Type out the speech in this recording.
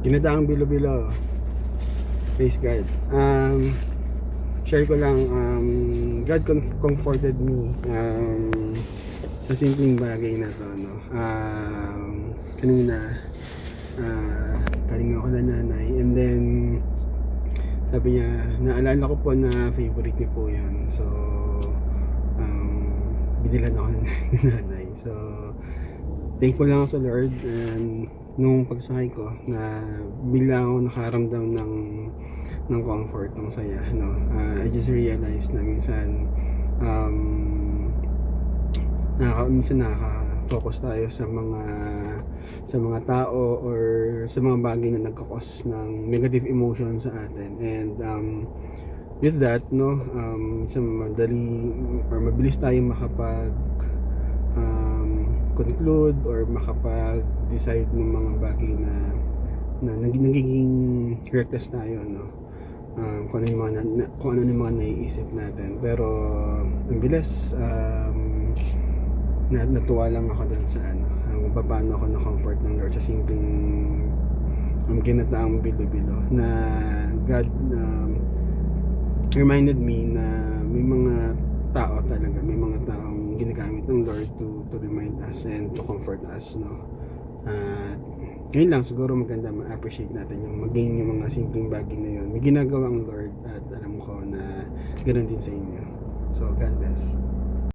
Ginataang bilo-bilo. Praise God. Share ko lang, God comforted me sa simpleng bagay na to, no? Kanina, galing ako na nanay, and then sabi niya, naalala ko po na favorite niyo po yun. So, binilan ako ng nanay. So, thankful lang ako sa Lord, and nung pagsakay ko na bigla ako nakaramdam ng comfort, ng saya, no? I just realized na minsan nakaka-focus tayo sa mga tao or sa mga bagay na nagkakos ng negative emotion sa atin, and with that, no, sa madali or mabilis tayo conclude or makapag-decide ng mga bagay na nagiging reckless tayo, no? Kung ano yung mga naiisip natin, pero ang bilis, natuwa lang ako dun sa kung paano ako na-comfort ng Lord sa simpleng ginataang bilo-bilo na God reminded me na may mga tao talaga, may mga taong ginagamit ng Lord to remind us and to comfort us, no? Ngayon lang siguro maganda ma-appreciate natin yung mga simpleng bagay na yun. May ginagawa ang Lord, at alam ko na ganoon din sa inyo. So God bless.